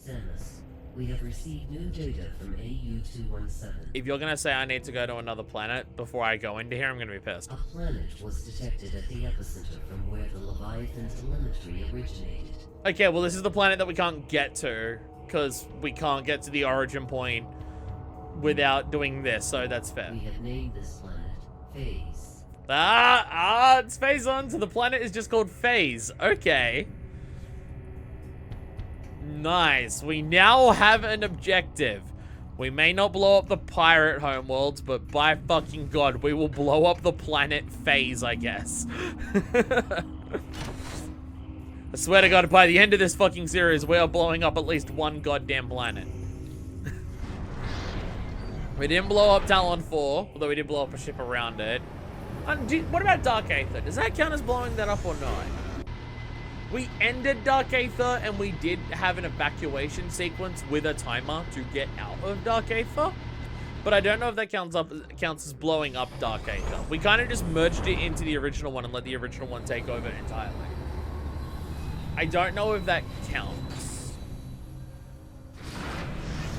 Samus, we have received new data from AU-217. If you're gonna say I need to go to another planet before I go into here, I'm gonna be pissed. A planet was detected at the epicenter from where the Leviathan telemetry originated. Okay, well this is the planet that we can't get to, because we can't get to the origin point without doing this, so that's fair. We have named this planet Phase. It's Phase on, so the planet is just called Phase. Okay. Nice. We now have an objective. We may not blow up the pirate homeworlds, but by fucking god, we will blow up the planet Phase, I guess. I swear to god, by the end of this fucking series, we are blowing up at least one goddamn planet. We didn't blow up Talon 4, although we did blow up a ship around it. What about Dark Aether? Does that count as blowing that up or not? We ended Dark Aether and we did have an evacuation sequence with a timer to get out of Dark Aether. But I don't know if that counts as blowing up Dark Aether. We kind of just merged it into the original one and let the original one take over entirely. I don't know if that counts.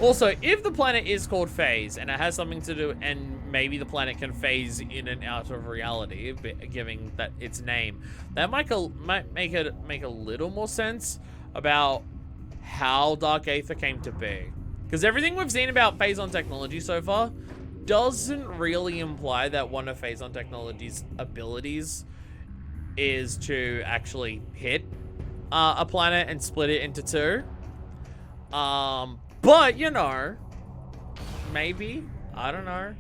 Also, if the planet is called Phase and it has something to do, and maybe the planet can phase in and out of reality, giving that its name, that might make a little more sense about how Dark Aether came to be. Because everything we've seen about Phazon technology so far doesn't really imply that one of Phazon technology's abilities is to actually hit a planet and split it into two. But, you know, maybe. I don't know.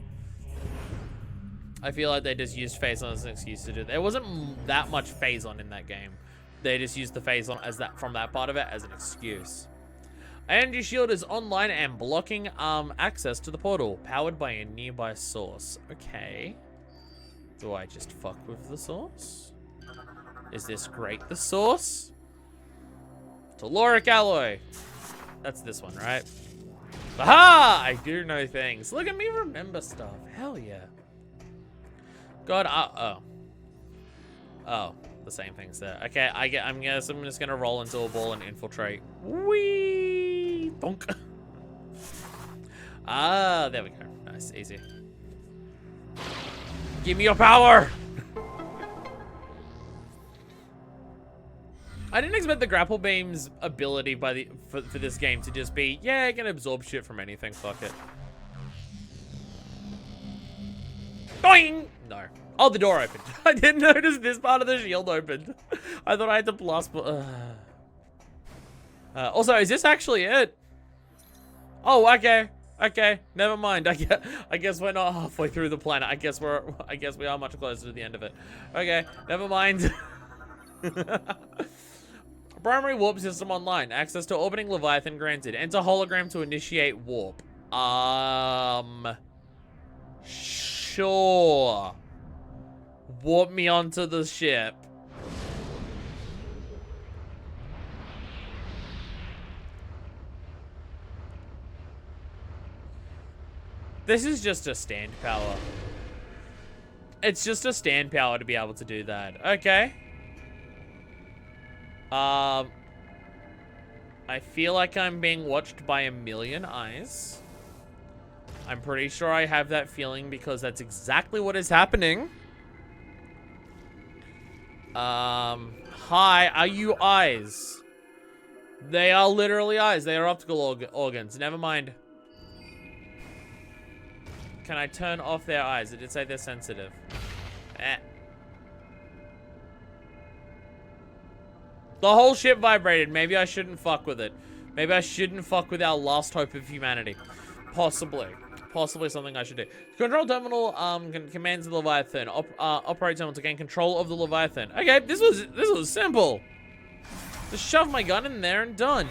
I feel like they just used Phazon as an excuse to do it. There wasn't that much Phazon in that game. They just used the Phazon as from that part of it as an excuse. Energy shield is online and blocking access to the portal, powered by a nearby source. Okay. Do I just fuck with the source? Is this great, the source? Telluric alloy. That's this one, right? Aha! I do know things. Look at me remember stuff. Hell yeah. God, oh, the same things there. Okay, I'm just gonna roll into a ball and infiltrate. Whee! Bonk. Ah, there we go. Nice, easy. Give me your power! I didn't expect the grapple beam's ability for this game to just be, yeah, it can absorb shit from anything, fuck it. Boing! No. Oh, the door opened. I didn't notice this part of the shield opened. I thought I had to blast, also, is this actually it? Oh, okay. Okay, never mind. I guess we're not halfway through the planet. I guess we are much closer to the end of it. Okay, never mind. Primary warp system online. Access to orbiting Leviathan granted. Enter hologram to initiate warp. Sure. Warp me onto the ship. This is just a stand power. It's just a stand power to be able to do that. Okay. I feel like I'm being watched by a million eyes. I'm pretty sure I have that feeling because that's exactly what is happening. Hi, are you eyes? They are literally eyes. They are optical organs. Never mind. Can I turn off their eyes? It did say they're sensitive. Eh. The whole ship vibrated. Maybe I shouldn't fuck with it. Maybe I shouldn't fuck with our last hope of humanity. Possibly. Possibly something I should do. Control terminal commands the Leviathan. Operate terminal to gain control of the Leviathan. Okay, this was simple. Just shove my gun in there and done.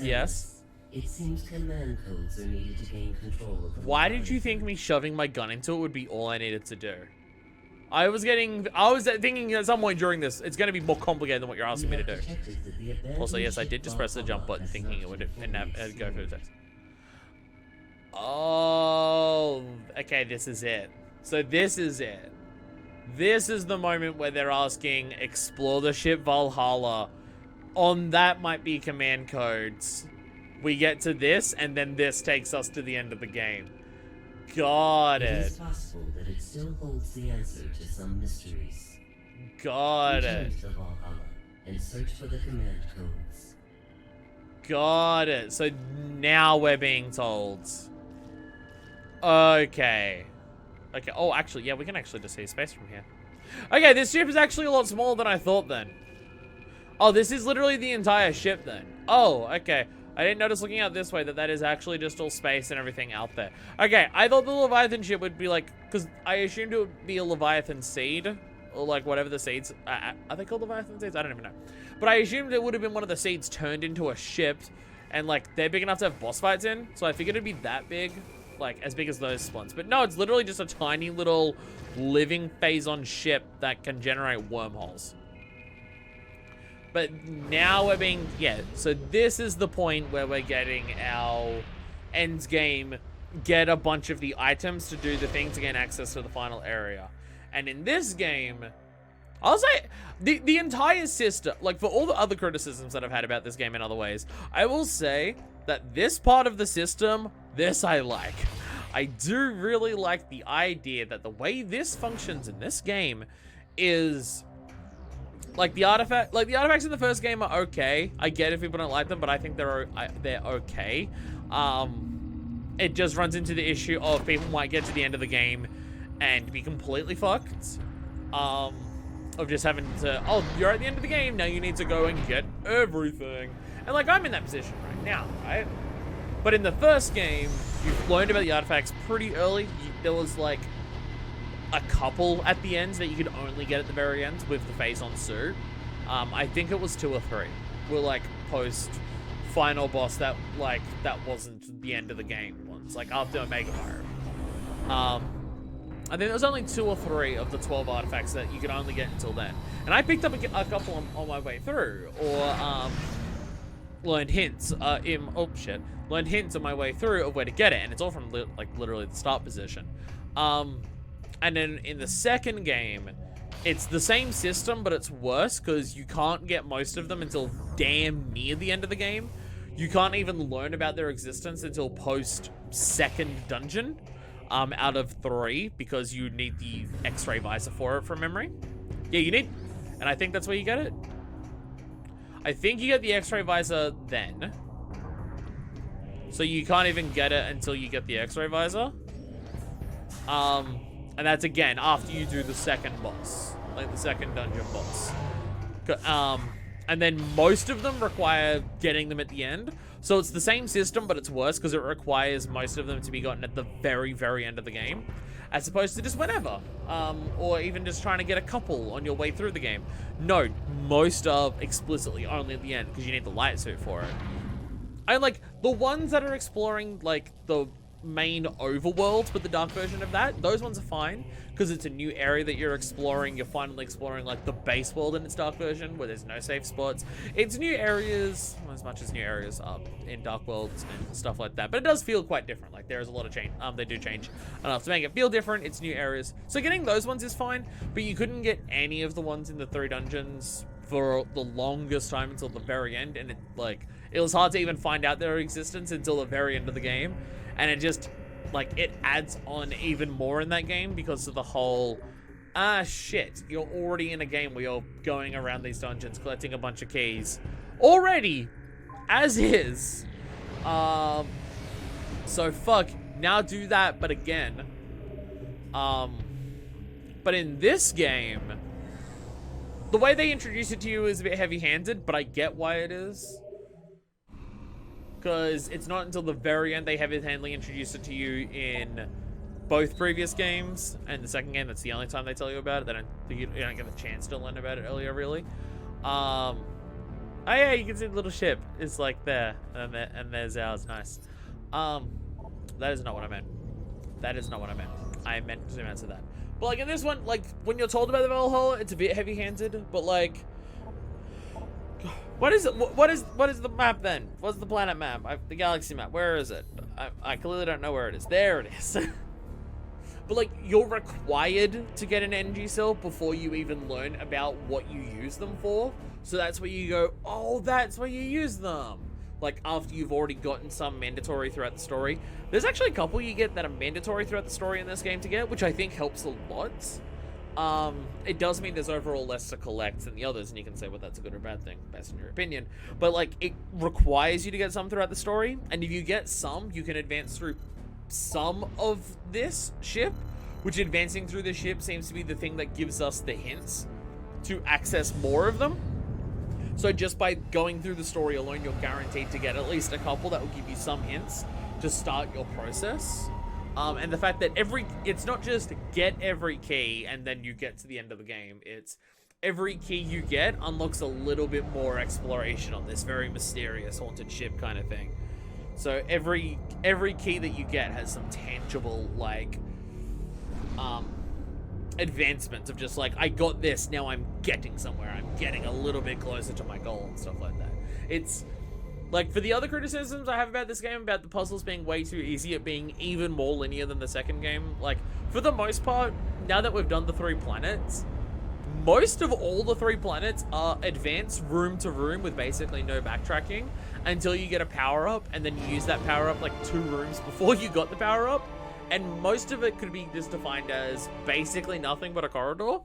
Yes. It seems command codes are needed to gain control of the Why did you think me shoving my gun into it would be all I needed to do? I was thinking at some point during this, it's going to be more complicated than what you're asking me to do. Also, yes, I did just press the jump button thinking it would go through the text. Oh, okay, this is it. So this is it. This is the moment where they're asking, explore the ship Valhalla. On that might be command codes. We get to this, and then this takes us to the end of the game. Got It it. is possible that it still holds the answer to some mysteries. Got Return it. to Valhalla and search for the command codes. Got it. So now we're being told. Okay. Okay. Oh, actually, yeah, we can actually just see space from here. Okay, this ship is actually a lot smaller than I thought then. Oh, this is literally the entire ship then. Oh, okay. I didn't notice looking out this way that is actually just all space and everything out there. Okay, I thought the Leviathan ship would be like, because I assumed it would be a Leviathan seed, or like whatever the seeds, are they called Leviathan seeds? I don't even know. But I assumed it would have been one of the seeds turned into a ship, and like they're big enough to have boss fights in, so I figured it'd be that big, like as big as those spawns. But no, it's literally just a tiny little living phase-on ship that can generate wormholes. But now we're being, yeah, so this is the point where we're getting our end game, get a bunch of the items to do the thing to gain access to the final area. And in this game, I'll say, the entire system, like for all the other criticisms that I've had about this game in other ways, I will say that this part of the system, this I like. I do really like the idea that the way this functions in this game is... Like the artifacts in the first game are okay. I get if people don't like them, but I think they're okay. It just runs into the issue of people might get to the end of the game and be completely fucked. Of just having to, oh, you're at the end of the game, now you need to go and get everything. And like, I'm in that position right now, right? But in the first game, you've learned about the artifacts pretty early. There was like a couple at the end that you could only get at the very end with the phase-on suit. I think it was 2 or 3. Were like post final boss that wasn't the end of the game ones, like after Omega Fire. I think there was only 2 or 3 of the 12 artifacts that you could only get until then. And I picked up a couple on my way through, or learned hints learned hints on my way through of where to get it, and it's all from like literally the start position. And then in the second game, it's the same system, but it's worse because you can't get most of them until damn near the end of the game. You can't even learn about their existence until post-second dungeon out of 3 because you need the X-ray visor for it from memory. Yeah, you need, and I think that's where you get it. I think you get the X-ray visor then. So you can't even get it until you get the X-ray visor. And that's again after you do the second boss, like the second dungeon boss. And then most of them require getting them at the end. So it's the same system, but it's worse because it requires most of them to be gotten at the very, very end of the game, as opposed to just whenever, or even just trying to get a couple on your way through the game. No, most are explicitly only at the end because you need the light suit for it. And like the ones that are exploring like the main overworld with the dark version of that, those ones are fine because it's a new area that you're exploring. You're finally exploring like the base world in its dark version where there's no safe spots. It's new areas, as much as new areas are in dark worlds and stuff like that, but it does feel quite different. Like there is a lot of change. They do change enough to make it feel different. It's new areas, so getting those ones is fine, but you couldn't get any of the ones in the 3 dungeons for the longest time until the very end, and it was hard to even find out their existence until the very end of the game. And it just, like, it adds on even more in that game because of the whole, shit, you're already in a game where you're going around these dungeons, collecting a bunch of keys. Already, as is. So fuck, now do that, but again. But in this game, the way they introduce it to you is a bit heavy-handed, but I get why it is. Because it's not until the very end they heavy-handedly introduce it to you in both previous games, and the second game, that's the only time they tell you about it. You don't get the chance to learn about it earlier, really. Oh yeah, you can see the little ship. It's like there, and there's ours. Nice. That is not what I meant. That is not what I meant. I meant to answer that. But like in this one, like when you're told about the Valhalla, it's a bit heavy-handed, but like, what is it? What is the map then? What's the planet map? The galaxy map. Where is it? I clearly don't know where it is. There it is. but like you're required to get an energy cell before you even learn about what you use them for. So that's where you go, oh, that's where you use them. Like after you've already gotten some mandatory throughout the story. There's actually a couple you get that are mandatory throughout the story in this game to get, which I think helps a lot. It does mean there's overall less to collect than the others, and you can say, well, that's a good or bad thing, based on your opinion. But like, it requires you to get some throughout the story, and if you get some, you can advance through some of this ship, which advancing through the ship seems to be the thing that gives us the hints to access more of them. So just by going through the story alone, you're guaranteed to get at least a couple that will give you some hints to start your process. And the fact that it's not just get every key and then you get to the end of the game. It's every key you get unlocks a little bit more exploration on this very mysterious haunted ship kind of thing. So every key that you get has some tangible, like, advancements of just like, I got this, now I'm getting somewhere. I'm getting a little bit closer to my goal and stuff like that. It's like, for the other criticisms I have about this game, about the puzzles being way too easy, it being even more linear than the second game, like, for the most part, now that we've done the 3 planets, most of all the 3 planets are advanced room to room with basically no backtracking until you get a power-up, and then you use that power-up like 2 rooms before you got the power-up, and most of it could be just defined as basically nothing but a corridor.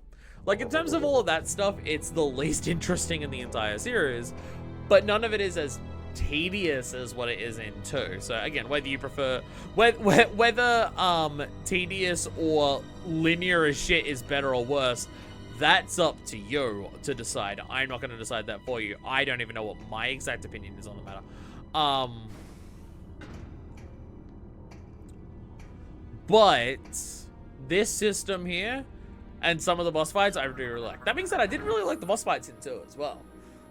Like, in terms of all of that stuff, it's the least interesting in the entire series, but none of it is as tedious as what it is in 2. So again, whether you prefer whether tedious or linear as shit is better or worse, that's up to you to decide. I'm not going to decide that for you. I don't even know what my exact opinion is on the matter. But this system here and some of the boss fights I really like. That being said, I did really like the boss fights in 2 as well.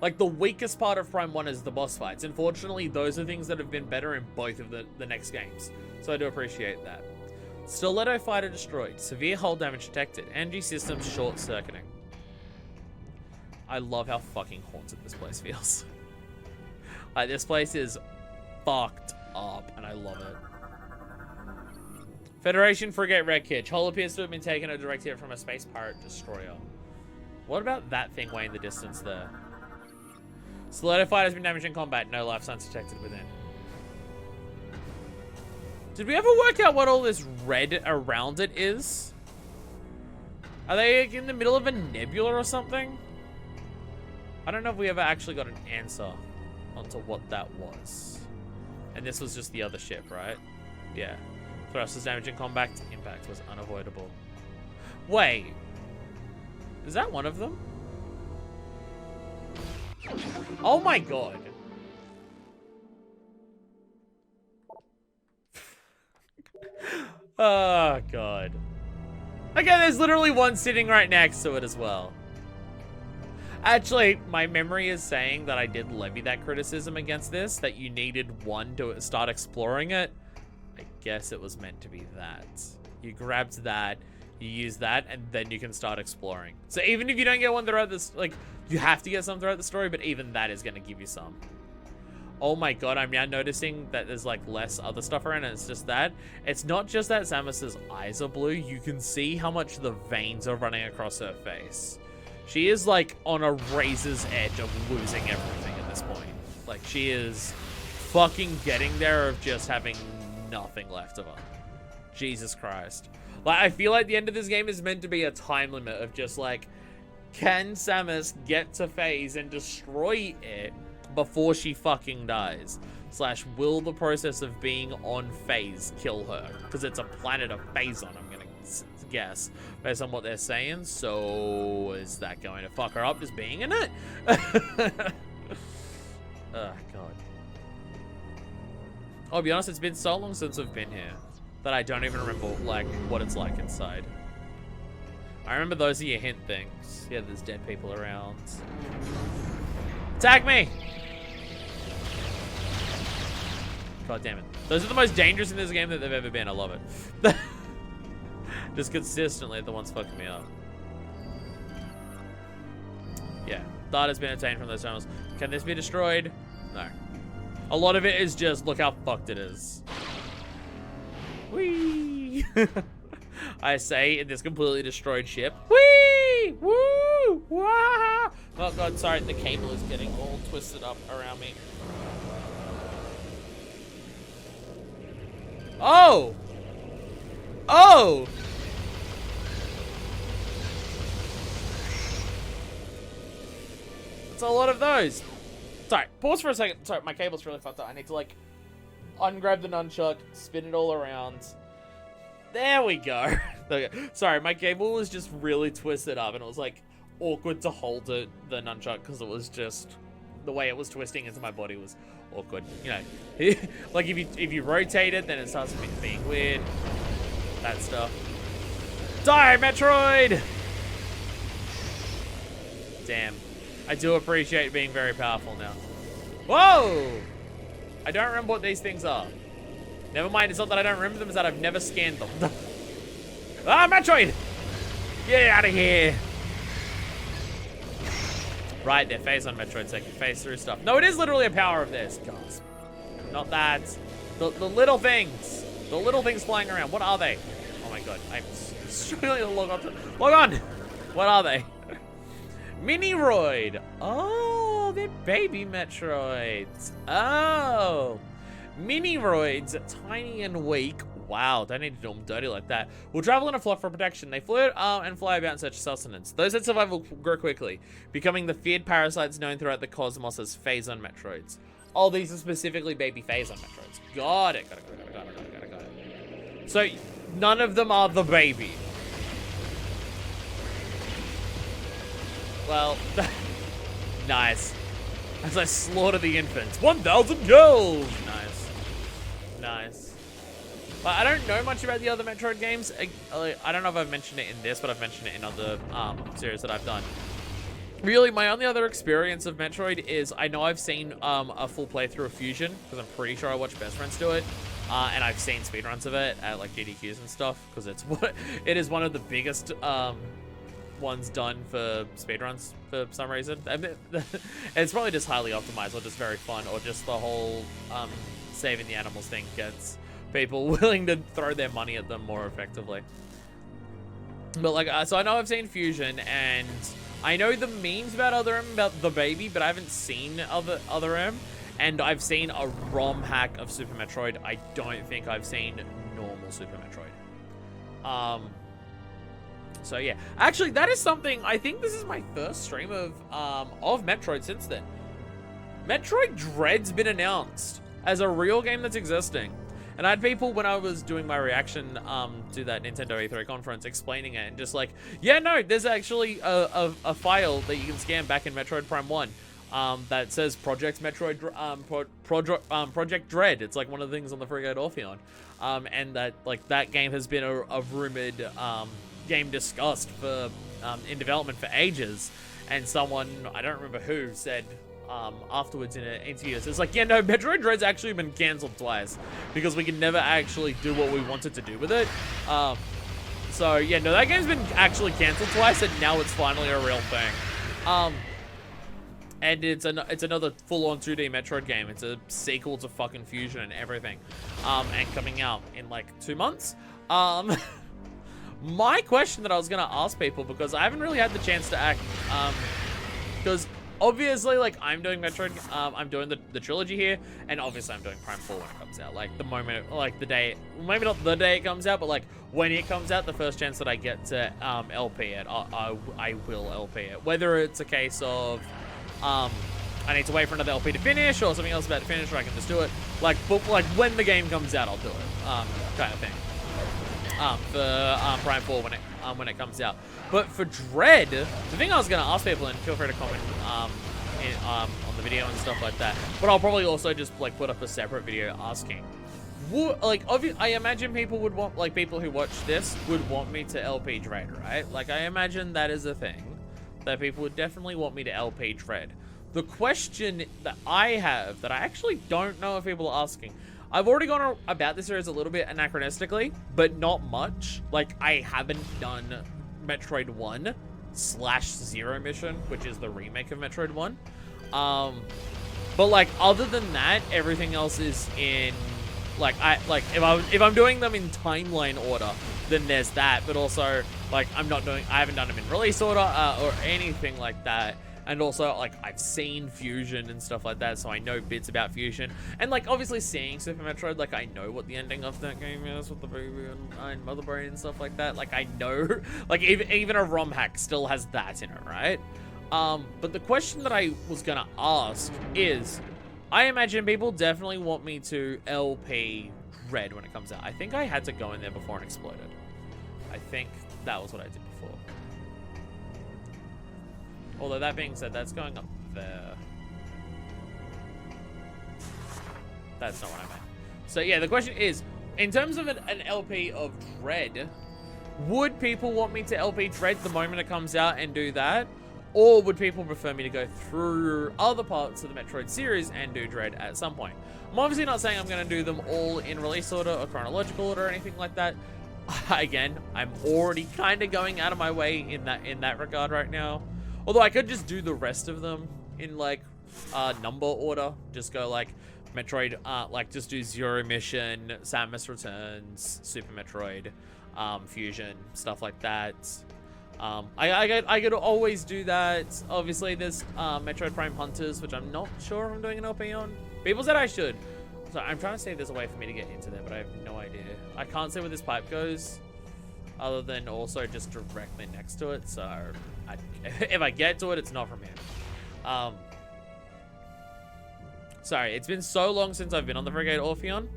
Like, the weakest part of Prime 1 is the boss fights. Unfortunately, those are things that have been better in both of the next games. So I do appreciate that. Stiletto fighter destroyed. Severe hull damage detected. Energy systems short-circuiting. I love how fucking haunted this place feels. Like, this place is fucked up, and I love it. Federation frigate wreckage. Hull appears to have been taken a direct hit from a space pirate destroyer. What about that thing way in the distance there? Stiletto fighter has been damaged in combat. No life signs detected within. Did we ever work out what all this red around it is? Are they in the middle of a nebula or something? I don't know if we ever actually got an answer onto what that was. And this was just the other ship, right? Yeah. Thrusters damage in combat. Impact was unavoidable. Wait. Is that one of them? Oh my god. Oh god. Okay, there's literally one sitting right next to it as well. Actually, my memory is saying that I did levy that criticism against this, that you needed one to start exploring it. I guess it was meant to be that. You grabbed that, you use that, and then you can start exploring. So even if you don't get one throughout this, like, you have to get some throughout the story, but even that is going to give you some. Oh my god, I'm now noticing that there's, like, less other stuff around, and it's just that. It's not just that Samus's eyes are blue. You can see how much the veins are running across her face. She is, like, on a razor's edge of losing everything at this point. Like, she is fucking getting there of just having nothing left of her. Jesus Christ. Like, I feel like the end of this game is meant to be a time limit of just, like, can Samus get to Phase and destroy it before she fucking dies? Slash, will the process of being on Phase kill her? Because it's a planet of Phase on, I'm gonna guess, based on what they're saying. So, is that going to fuck her up just being in it? Oh, God. I'll be honest, it's been so long since we've been here that I don't even remember, like, what it's like inside. I remember those are your hint things. Yeah, there's dead people around. Attack me! God damn it. Those are the most dangerous in this game that they've ever been. I love it. Just consistently the ones fucking me up. Yeah. Data's been obtained from those tunnels. Can this be destroyed? No. A lot of it is just, look how fucked it is. Whee! I say in this completely destroyed ship. Whee! Woo! Wah! Oh god, sorry, the cable is getting all twisted up around me. Oh! Oh! It's a lot of those. Sorry, pause for a second. Sorry, my cable's really fucked up. I need to, like, ungrab the nunchuck, spin it all around. There we go. Sorry, my cable was just really twisted up, and it was, like, awkward to hold the nunchuck, because it was just... the way it was twisting into my body was awkward. You know, like, if you rotate it, then it starts being weird. That stuff. Die, Metroid! Damn. I do appreciate being very powerful now. Whoa! I don't remember what these things are. Never mind, it's not that I don't remember them, it's that I've never scanned them. Ah, Metroid! Get out of here! Right, they're phase on Metroid, so they can phase through stuff. No, it is literally a power of theirs. Gasp. Not that. The little things. The little things flying around. What are they? Oh my god, I'm struggling to log on. Log on! What are they? Miniroid. Oh, they're baby Metroids. Oh. Miniroids, tiny and weak. Wow, don't need to do them dirty like that. Will travel in a flock for protection. They float and fly about in search of sustenance. Those that survive will grow quickly, becoming the feared parasites known throughout the cosmos as Phazon Metroids. Oh, these are specifically baby Phazon Metroids. Got it. Got it. So, none of them are the baby. Well, nice. As I slaughter the infants. 1,000 kills! Nice. But I don't know much about the other Metroid games. I don't know if I've mentioned it in this, but I've mentioned it in other series that I've done. Really, my only other experience of Metroid is I know I've seen a full playthrough of Fusion, because I'm pretty sure I watched Best Friends do it. And I've seen speedruns of it at like GDQs and stuff, because it is one of the biggest ones done for speedruns for some reason. I mean, it's probably just highly optimized or just very fun, or just the whole saving the animals thing gets people willing to throw their money at them more effectively. But like, so I know I've seen Fusion, and I know the memes about Other M, about the baby, but I haven't seen Other M. And I've seen a ROM hack of Super Metroid. I don't think I've seen normal Super Metroid. So yeah, actually that is something, I think this is my first stream of Metroid since then. Metroid Dread's been announced as a real game that's existing. And I had people, when I was doing my reaction to that Nintendo E3 conference, explaining it, and just like, yeah, no, there's actually a file that you can scan back in Metroid Prime 1 that says Project Metroid, Project Dread. It's like one of the things on the Frigo Orpheon. And that, like, that game has been a rumored game discussed for in development for ages. And someone, I don't remember who, said afterwards in an interview, it's like, yeah, no, Metroid Dread's actually been cancelled twice because we can never actually do what we wanted to do with it. So yeah, no, that game's been actually cancelled twice, and now it's finally a real thing. And it's another full-on 2D Metroid game. It's a sequel to fucking Fusion and everything, and coming out in like 2 months. My question that I was gonna ask people, because I haven't really had the chance to act, because obviously, like, I'm doing Metroid, I'm doing the trilogy here, and obviously I'm doing Prime 4 when it comes out. Like, the moment, like, the day, maybe not the day it comes out, but, like, when it comes out, the first chance that I get to LP it, I will LP it. Whether it's a case of, I need to wait for another LP to finish, or something else about to finish, or I can just do it. Like, but, like, when the game comes out, I'll do it, kind of thing. For Prime 4 when it comes out. But for Dread, the thing I was gonna ask people, and feel free to comment on the video and stuff like that, but I'll probably also just like put up a separate video asking, like, I imagine people would want, like, people who watch this would want me to LP Dread, right? Like, I imagine that is a thing that people would definitely want me to LP Dread. The question that I have, that I actually don't know if people are asking, I've already gone about this series a little bit anachronistically, but not much. Like, I haven't done Metroid 1/0 mission, which is the remake of Metroid 1. But like, other than that, everything else is in, like, if I'm doing them in timeline order, then there's that. But also, like, I haven't done them in release order or anything like that. And also, like, I've seen Fusion and stuff like that, so I know bits about Fusion. And, like, obviously seeing Super Metroid, like, I know what the ending of that game is with the baby and Mother Brain and stuff like that. Like, I know, like, even a ROM hack still has that in it, right? But the question that I was gonna ask is, I imagine people definitely want me to LP Dread when it comes out. I think I had to go in there before and explode it. I think that was what I did before. Although that being said, that's going up there. That's not what I meant. So yeah, the question is, in terms of an LP of Dread, would people want me to LP Dread the moment it comes out and do that? Or would people prefer me to go through other parts of the Metroid series and do Dread at some point? I'm obviously not saying I'm going to do them all in release order or chronological order or anything like that. Again, I'm already kind of going out of my way in that regard right now. Although I could just do the rest of them in, like, number order. Just go, like, Metroid, like, just do Zero Mission, Samus Returns, Super Metroid, Fusion, stuff like that. I could always do that. Obviously, there's Metroid Prime Hunters, which I'm not sure if I'm doing an LP on. People said I should. So I'm trying to see if there's a way for me to get into there, but I have no idea. I can't see where this pipe goes, other than also just directly next to it. So if I get to it, it's not from here. Sorry, it's been so long since I've been on the Frigate Orpheon.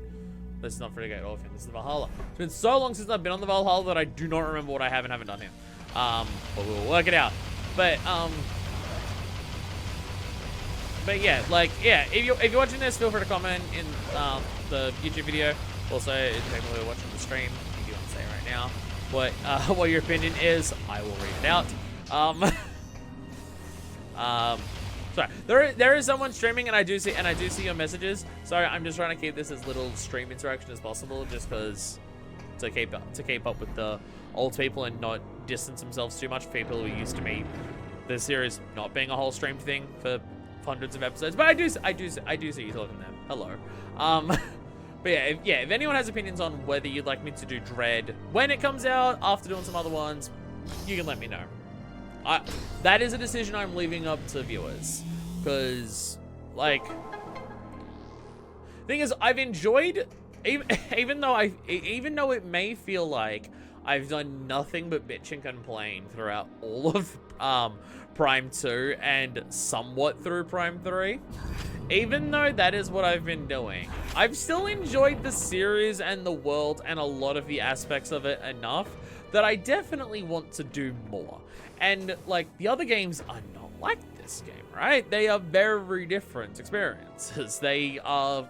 This is not Frigate Orpheon, this is the Valhalla. It's been so long since I've been on the Valhalla that I do not remember what I have and haven't done here. But we'll work it out. But yeah, like, yeah, if you're watching this, feel free to comment in the YouTube video. Also, if people who are watching the stream, if you want to say right now what your opinion is, I will read it out. Sorry, there is someone streaming, and I do see your messages. Sorry, I'm just trying to keep this as little stream interaction as possible, just because to keep up with the old people and not distance themselves too much. People who are used to me, the series not being a whole stream thing for hundreds of episodes. But I do see you talking there. Hello. But yeah, if anyone has opinions on whether you'd like me to do Dread when it comes out, after doing some other ones, you can let me know. That is a decision I'm leaving up to viewers, because, like, thing is, I've enjoyed, even though it may feel like I've done nothing but bitch and complain throughout all of Prime 2 and somewhat through Prime 3. Even though that is what I've been doing, I've still enjoyed the series and the world and a lot of the aspects of it enough that I definitely want to do more. And, like, the other games are not like this game, right? They are very different experiences. They are,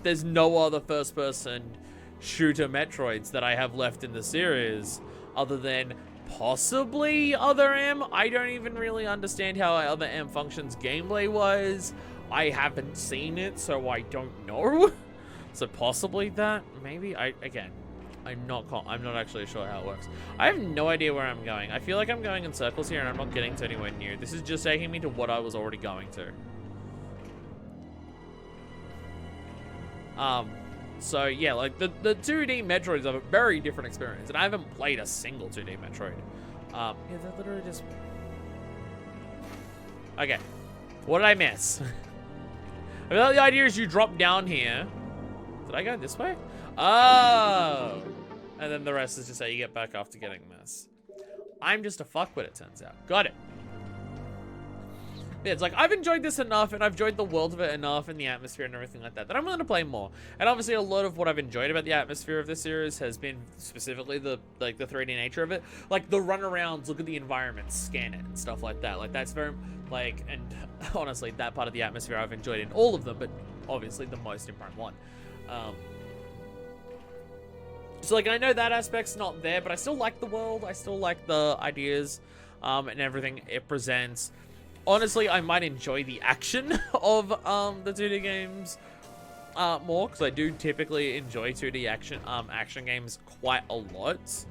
there's no other first-person shooter Metroids that I have left in the series other than possibly Other M. I don't even really understand how Other M functions gameplay-wise. I haven't seen it, so I don't know. So possibly that, maybe. I'm not actually sure how it works. I have no idea where I'm going. I feel like I'm going in circles here and I'm not getting to anywhere new. This is just taking me to what I was already going to. So yeah, like the 2D Metroids have a very different experience, and I haven't played a single 2D Metroid. Yeah, they're literally just... Okay, what did I miss? I mean, the idea is you drop down here. Did I go this way? Oh! And then the rest is just how you get back after getting this. I'm just a fuckwit, it turns out. Got it. Yeah, it's like, I've enjoyed this enough, and I've enjoyed the world of it enough, and the atmosphere and everything like that, that I'm willing to play more. And obviously, a lot of what I've enjoyed about the atmosphere of this series has been specifically the 3D nature of it. Like, the runarounds, look at the environment, scan it, and stuff like that. Like, that's very, like, and honestly, that part of the atmosphere I've enjoyed in all of them, but obviously the most in Prime 1. So, like, I know that aspect's not there, but I still like the world. I still like the ideas and everything it presents. Honestly, I might enjoy the action of the 2D games more, because I do typically enjoy 2D action games quite a lot.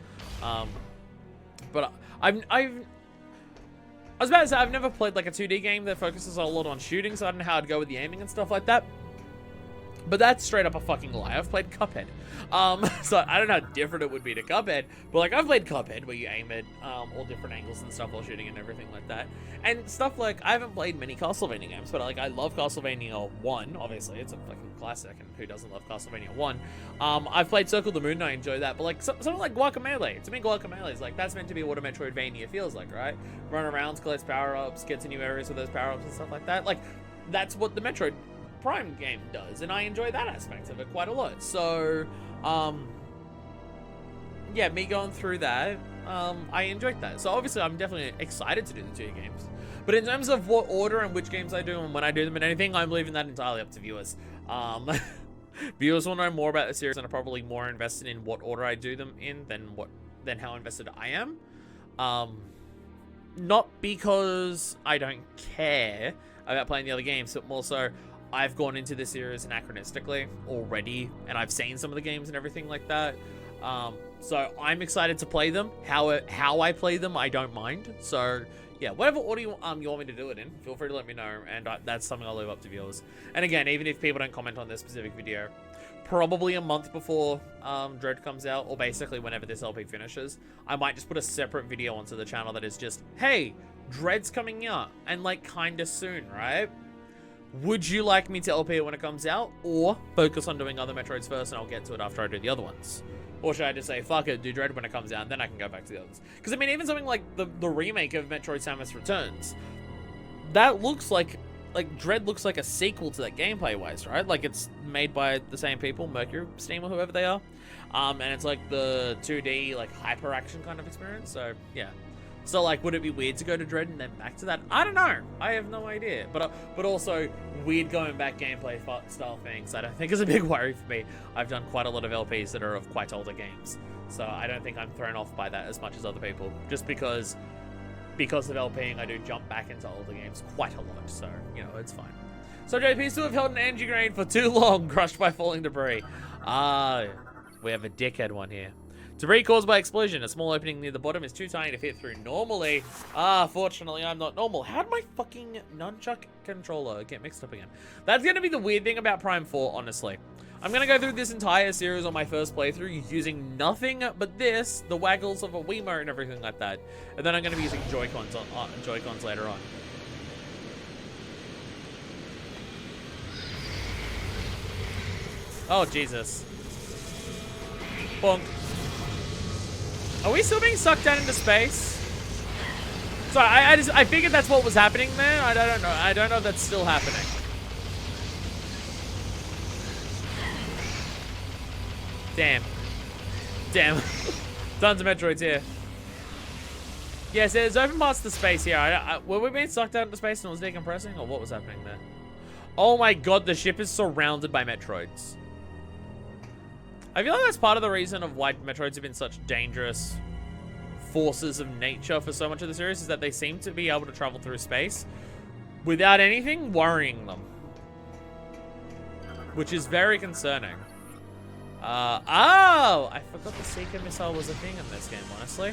But I was about to say, I've never played like a 2D game that focuses a lot on shooting, so I don't know how I'd go with the aiming and stuff like that. But that's straight up a fucking lie. I've played Cuphead. So I don't know how different it would be to Cuphead, but like I've played Cuphead where you aim at all different angles and stuff while shooting and everything like that. And stuff like, I haven't played many Castlevania games, but like I love Castlevania 1, obviously. It's a fucking classic, and who doesn't love Castlevania 1? I've played Circle of the Moon and I enjoy that, but like something like Guacamelee. To me, Guacamelee is like, that's meant to be what a Metroidvania feels like, right? Run around, collect power-ups, get to new areas with those power-ups and stuff like that. Like, that's what the Metroid Prime game does, and I enjoy that aspect of it quite a lot. So yeah, me going through that, I enjoyed that. So obviously I'm definitely excited to do the 2 games, but in terms of what order and which games I do and when I do them and anything, I'm leaving that entirely up to viewers. Viewers will know more about the series and are probably more invested in what order I do them in than how invested I am. Not because I don't care about playing the other games, but more so I've gone into this series anachronistically already, and I've seen some of the games and everything like that. So I'm excited to play them. How I play them, I don't mind. So yeah, whatever order you want me to do it in, feel free to let me know, and that's something I'll leave up to viewers. And again, even if people don't comment on this specific video, probably a month before Dread comes out, or basically whenever this LP finishes, I might just put a separate video onto the channel that is just, hey, Dread's coming out, and like kinda soon, right? Would you like me to LP it when it comes out, or focus on doing other Metroids first and I'll get to it after I do the other ones? Or should I just say, fuck it, do Dread when it comes out, and then I can go back to the others? Because, I mean, even something like the remake of Metroid Samus Returns, that looks like Dread looks like a sequel to that gameplay-wise, right? Like, it's made by the same people, Mercury Steam or whoever they are. And it's like the 2D, like, hyper-action kind of experience, so, yeah. So, like, would it be weird to go to Dread and then back to that? I don't know. I have no idea. But also, weird going back gameplay style things, I don't think is a big worry for me. I've done quite a lot of LPs that are of quite older games. So, I don't think I'm thrown off by that as much as other people. Just because of LPing, I do jump back into older games quite a lot. So, you know, it's fine. So, JP's to have held an energy grenade for too long, crushed by falling debris. We have a dickhead one here. Debris caused by explosion. A small opening near the bottom is too tiny to fit through normally. Fortunately, I'm not normal. How'd my fucking nunchuck controller get mixed up again? That's going to be the weird thing about Prime 4, honestly. I'm going to go through this entire series on my first playthrough using nothing but this, the waggles of a Wiimote and everything like that. And then I'm going to be using Joy-Cons later on. Oh, Jesus. Bonk. Are we still being sucked down into space? Sorry, I figured that's what was happening there. I don't know. I don't know if that's still happening. Damn. Damn. Tons of Metroids here. Yes, there's open parts to space here. Were we being sucked out into space and it was decompressing, or what was happening there? Oh my god, the ship is surrounded by Metroids. I feel like that's part of the reason of why Metroids have been such dangerous forces of nature for so much of the series, is that they seem to be able to travel through space without anything worrying them. Which is very concerning. Oh! I forgot the Seeker missile was a thing in this game, honestly.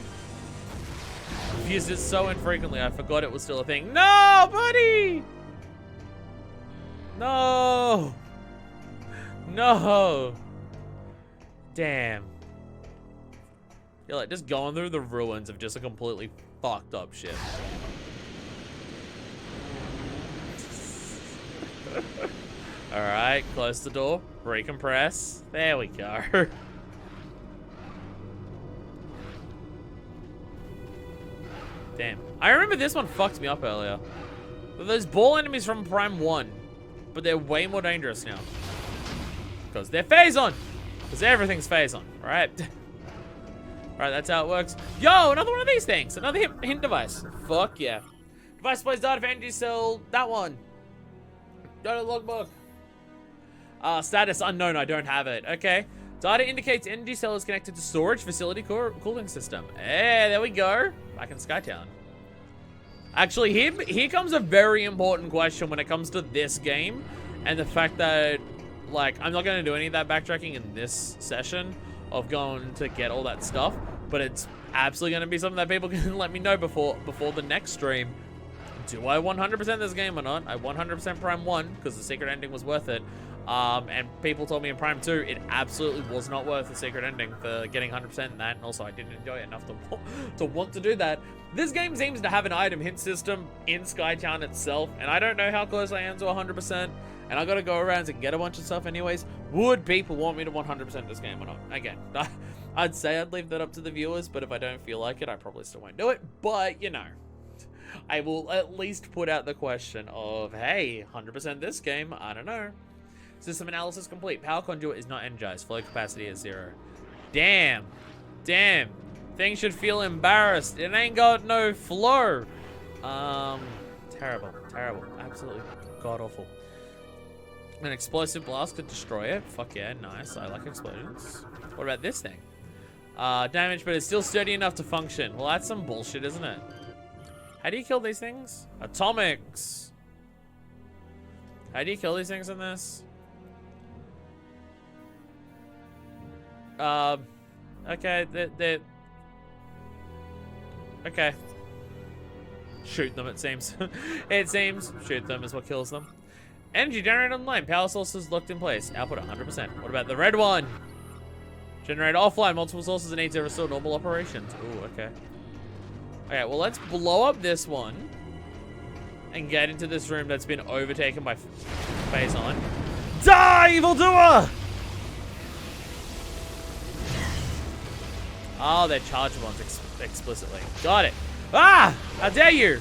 I've used it so infrequently, I forgot it was still a thing. No, buddy! No! No! Damn. You're like just going through the ruins of just a completely fucked up ship. Alright, close the door. Recompress. There we go. Damn. I remember this one fucked me up earlier. But those ball enemies from Prime 1. But they're way more dangerous now. Because they're phase-on. Because everything's phase-on, right? Alright, that's how it works. Yo, another one of these things. Another hint device. Fuck yeah. Device displays data for energy cell. That one. Data logbook. Status unknown. I don't have it. Okay. Data indicates energy cell is connected to storage facility cooling system. Hey, there we go. Back in Skytown. Actually, here comes a very important question when it comes to this game. And the fact that, like, I'm not going to do any of that backtracking in this session of going to get all that stuff. But it's absolutely going to be something that people can let me know before the next stream. Do I 100% this game or not? I 100% Prime 1 because the secret ending was worth it. And people told me in Prime 2 it absolutely was not worth the secret ending for getting 100% in that, and also I didn't enjoy it enough to want to do that. This game seems to have an item hint system in Skytown itself, and I don't know how close I am to 100%, and I gotta go around and get a bunch of stuff anyways. Would people want me to 100% this game or not? Again, I'd say I'd leave that up to the viewers, but if I don't feel like it, I probably still won't do it. But, you know, I will at least put out the question of, hey, 100% this game, I don't know. System analysis complete. Power conduit is not energized. Flow capacity is 0. Damn. Damn. Thing should feel embarrassed. It ain't got no flow. Terrible. Terrible. Absolutely god-awful. An explosive blast could destroy it. Fuck yeah, nice. I like explosions. What about this thing? Damage, but it's still sturdy enough to function. Well, that's some bullshit, isn't it? How do you kill these things? Atomics. How do you kill these things in this? Okay, they're... Okay. Shoot them, it seems. It seems. Shoot them is what kills them. Energy generated online. Power sources locked in place. Output 100%. What about the red one? Generate offline. Multiple sources and need to restore normal operations. Ooh, okay. Okay, well, let's blow up this one. And get into this room that's been overtaken by phase on. Die, evildoer! Oh, they're charged ones explicitly. Got it. Ah! How dare you!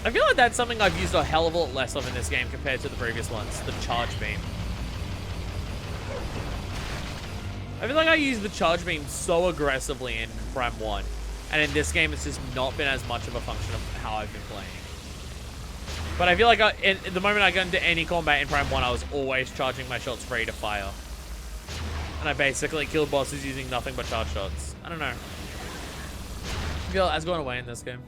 I feel like that's something I've used a hell of a lot less of in this game compared to the previous ones. The charge beam. I feel like I use the charge beam so aggressively in Prime 1. And in this game, it's just not been as much of a function of how I've been playing. But I feel like the moment I got into any combat in Prime 1, I was always charging my shots ready to fire. And I basically killed bosses using nothing but charge shots. I don't know. I feel like that's going away in this game.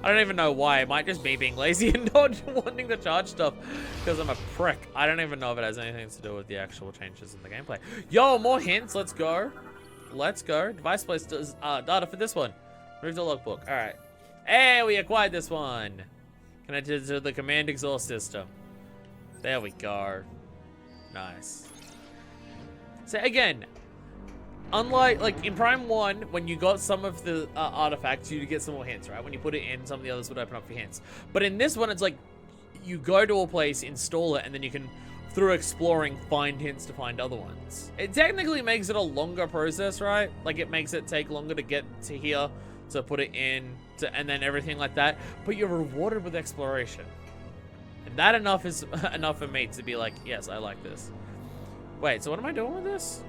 I don't even know why. It might just be being lazy and not wanting to charge stuff because I'm a prick. I don't even know if it has anything to do with the actual changes in the gameplay. Yo, more hints. Let's go. Let's go. Device place does data for this one. Move the logbook. All right. Hey, we acquired this one. Connected to the command exhaust system. There we go. Nice. So again, unlike, like, in Prime 1, when you got some of the artifacts, you get some more hints, right? When you put it in, some of the others would open up for hints. But in this one, it's like, you go to a place, install it, and then you can, through exploring, find hints to find other ones. It technically makes it a longer process, right? Like, it makes it take longer to get to here, to put it in, and then everything like that. But you're rewarded with exploration. And that enough is enough for me to be like, yes, I like this. Wait, so what am I doing with this?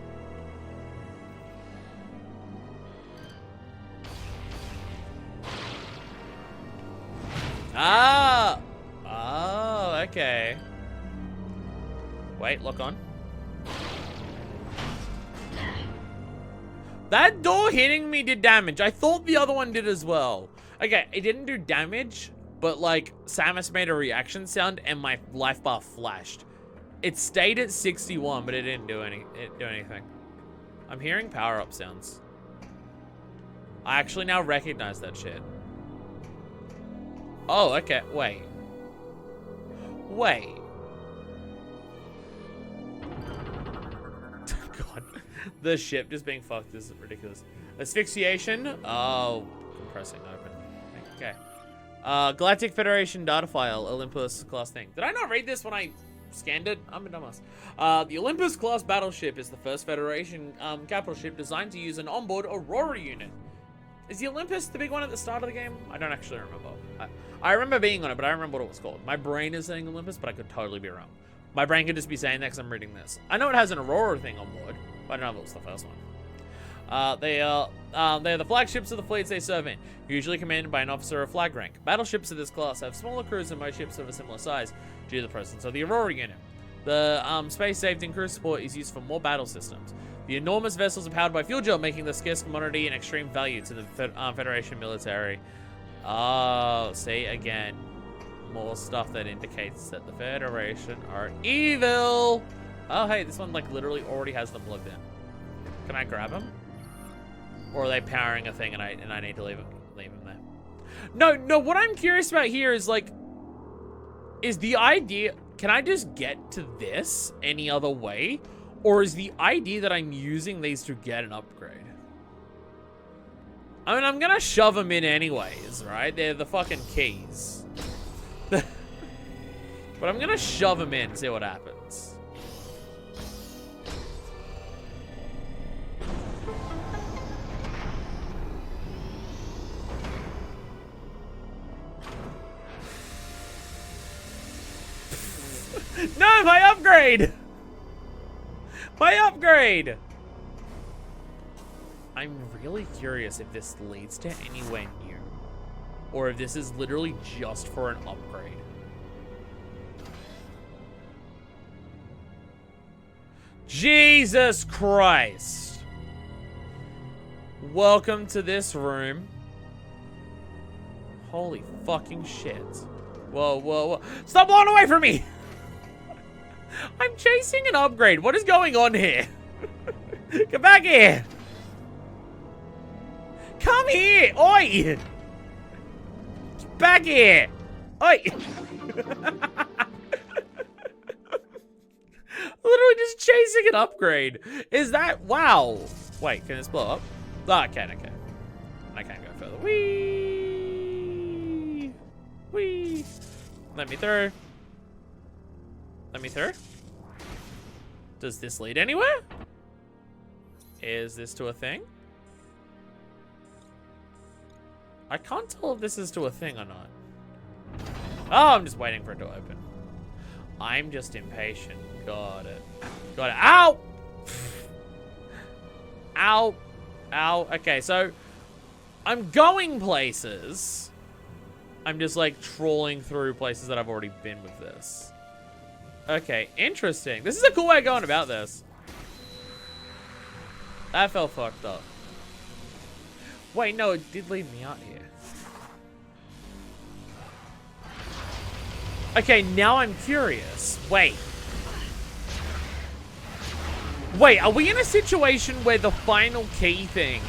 Ah! Oh, okay. Wait, lock on. That door hitting me did damage. I thought the other one did as well. Okay, it didn't do damage, but like Samus made a reaction sound and my life bar flashed. It stayed at 61, but it didn't do anything. I'm hearing power-up sounds. I actually now recognize that shit. Oh, okay. Wait. Wait. God. The ship just being fucked is ridiculous. Asphyxiation. Oh. Compressing open. Okay. Galactic Federation data file. Olympus class thing. Did I not read this when I scanned it? I'm a dumbass. The Olympus class battleship is the first Federation capital ship designed to use an onboard Aurora unit. Is the Olympus the big one at the start of the game? I don't actually remember. I remember being on it, but I don't remember what it was called. My brain is saying Olympus, but I could totally be wrong. My brain could just be saying that because I'm reading this. I know it has an Aurora thing on board, but I don't know if it was the first one. They're the flagships of the fleets they serve in, usually commanded by an officer of flag rank. Battleships of this class have smaller crews than most ships of a similar size due to the presence of the Aurora unit. The space safety and crew support is used for more battle systems. The enormous vessels are powered by fuel gel, making the scarce commodity an extreme value to the Federation military. Oh, see, again, more stuff that indicates that the Federation are evil. Oh, hey, this one, like, literally already has them plugged in. Can I grab them? Or are they powering a thing and I need to leave them there? No, what I'm curious about here is, like, Is the idea, can I just get to this any other way? Or is the idea that I'm using these to get an upgrade? I mean, I'm gonna shove them in anyways, right? They're the fucking keys. But I'm gonna shove them in and see what happens. No, my upgrade! My upgrade! I'm really curious if this leads to anywhere new. Or if this is literally just for an upgrade. Jesus Christ! Welcome to this room. Holy fucking shit. Whoa, whoa, whoa. Stop blowing away from me! I'm chasing an upgrade. What is going on here? Get back here! Come here! Oi! Get back here! Oi! Literally just chasing an upgrade. Is that... Wow. Wait, can this blow up? Oh, I can, okay. I can't go further. Whee! Whee! Let me through. Let me through. Does this lead anywhere? Is this to a thing? I can't tell if this is to a thing or not. Oh, I'm just waiting for it to open. I'm just impatient. Got it. Got it. Ow! Ow. Ow. Okay, so I'm going places. I'm just like trawling through places that I've already been with this. Okay, interesting. This is a cool way of going about this. That felt fucked up. Wait, no, it did lead me out here. Okay, now I'm curious. Wait. Wait, are we in a situation where the final key thing,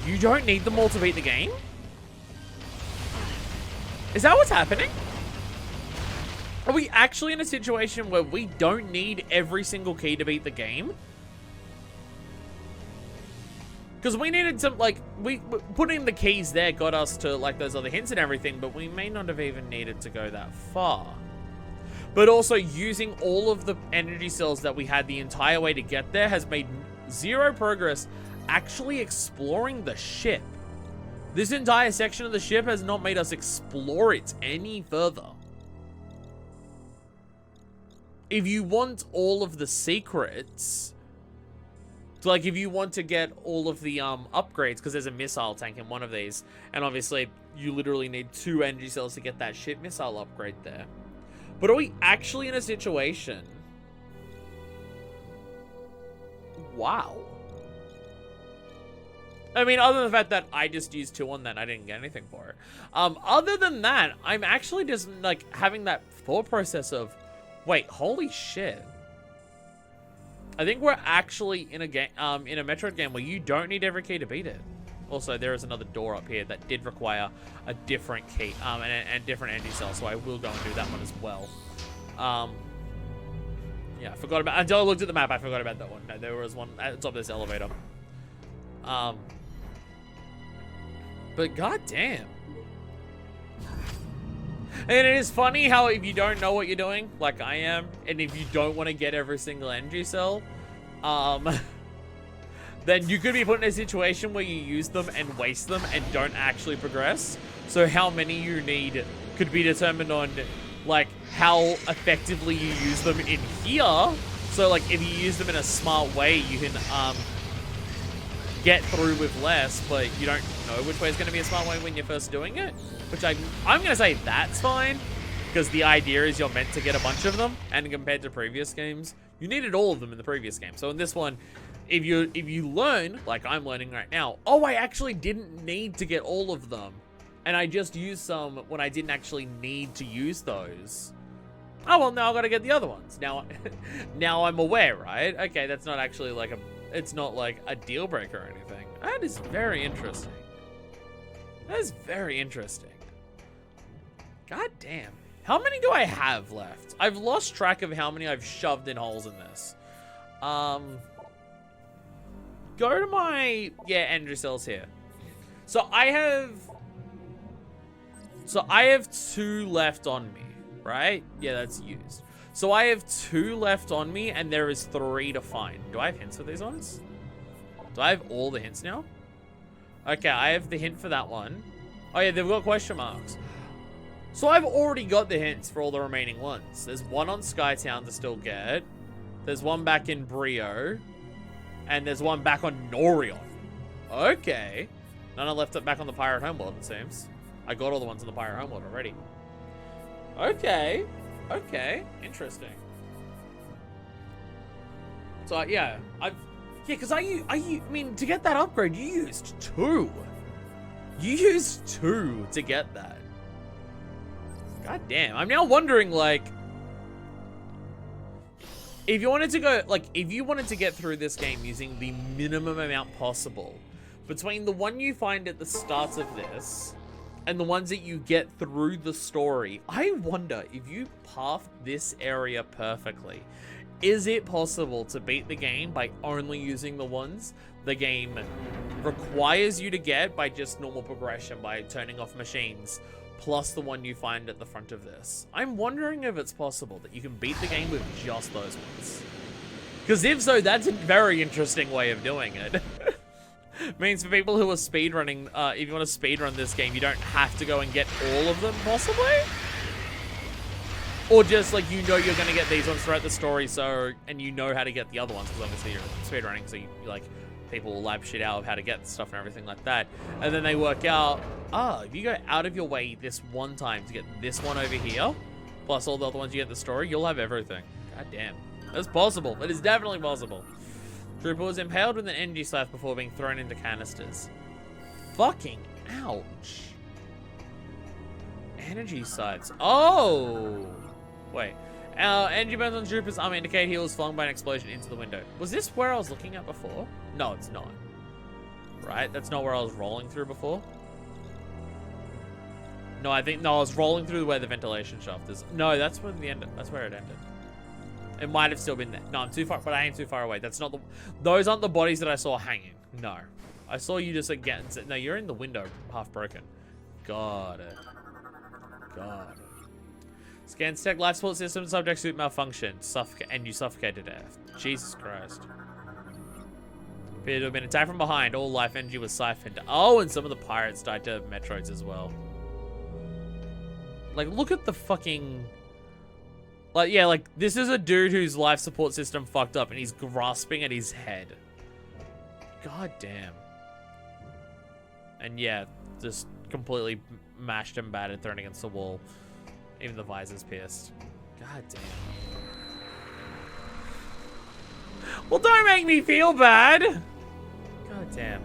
you don't need them all to beat the game? Is that what's happening? Are we actually in a situation where we don't need every single key to beat the game? Because we needed some, like, putting the keys there got us to, like, those other hints and everything, but we may not have even needed to go that far. But also, using all of the energy cells that we had the entire way to get there has made zero progress actually exploring the ship. This entire section of the ship has not made us explore it any further. If you want all of the secrets, so like if you want to get all of the upgrades, because there's a missile tank in one of these, and obviously you literally need 2 energy cells to get that ship missile upgrade there. But are we actually in a situation? Wow. I mean, other than the fact that I just used 2 on that, I didn't get anything for it. Other than that, I'm actually just like having that thought process of, wait, holy shit. I think we're actually in a game, in a Metroid game where you don't need every key to beat it. Also, there is another door up here that did require a different key, and different energy cell, so I will go and do that one as well. Yeah, I forgot about, until I looked at the map, I forgot about that one. No, there was one at the top of this elevator. But goddamn. And it is funny how if you don't know what you're doing, like I am, and if you don't want to get every single energy cell, then you could be put in a situation where you use them and waste them and don't actually progress. So how many you need could be determined on, like, how effectively you use them in here. So, like, if you use them in a smart way, you can, get through with less, but you don't know which way is going to be a smart way when you're first doing it. Which I'm going to say that's fine, because the idea is you're meant to get a bunch of them, and compared to previous games, you needed all of them in the previous game. So in this one, if you learn, like I'm learning right now, oh, I actually didn't need to get all of them, and I just used some when I didn't actually need to use those. Oh, well, now I've got to get the other ones. Now, now I'm aware, right? Okay, that's not actually like it's not like a deal breaker or anything. That is very interesting. That is very interesting. God damn. How many do I have left? I've lost track of how many I've shoved in holes in this. Go to my... Yeah, energy cells here. So I have 2 left on me, right? Yeah, that's used. So I have 2 left on me, and there is 3 to find. Do I have hints for these ones? Do I have all the hints now? Okay, I have the hint for that one. Oh yeah, they've got question marks. So I've already got the hints for all the remaining ones. There's one on Skytown to still get. There's one back in Brio. And there's one back on Norion. Okay. None are left back on the Pirate Homeworld, it seems. I got all the ones on the Pirate Homeworld already. Okay. Okay. Interesting. So, yeah. Because I mean, to get that upgrade, you used 2. You used 2 to get that. God damn. I'm now wondering, like, if you wanted to go, like, if you wanted to get through this game using the minimum amount possible, between the one you find at the start of this and the ones that you get through the story, I wonder if you path this area perfectly, is it possible to beat the game by only using the ones the game requires you to get by just normal progression, by turning off machines, plus the one you find at the front of this? I'm wondering if it's possible that you can beat the game with just those ones. Because if so, that's a very interesting way of doing it. Means for people who are speedrunning, if you want to speedrun this game, you don't have to go and get all of them, possibly? Or just, like, you know you're going to get these ones throughout the story, so, and you know how to get the other ones, because obviously you're speedrunning, so you, like, people will lab shit out of how to get stuff and everything like that. And then they work out, if you go out of your way this one time to get this one over here, plus all the other ones you get in the story, you'll have everything. God damn. That's possible. It is definitely possible. Trooper was impaled with an energy slash before being thrown into canisters. Fucking ouch. Energy sites. Oh! Wait. Energy burns on Trooper's arm indicate he was flung by an explosion into the window. Was this where I was looking at before? No, it's not. Right? That's not where I was rolling through before. No, I was rolling through where the ventilation shaft is. No, that's where the end. That's where it ended. It might have still been there. No, I'm too far, but I am too far away. That's not the. Those aren't the bodies that I saw hanging. No, I saw you just again. No, you're in the window, half broken. Got it. Got it. Scan tech life support system subject suit malfunction. And you suffocate to death. Jesus Christ. Appeared to have been attacked from behind. All life energy was siphoned. Oh, and some of the pirates died to metroids as well. Like, look at the fucking... Like, yeah, like, this is a dude whose life support system fucked up and he's grasping at his head. God damn. And yeah, just completely mashed and battered, thrown against the wall. Even the visor's pierced. God damn. Well, don't make me feel bad. God damn.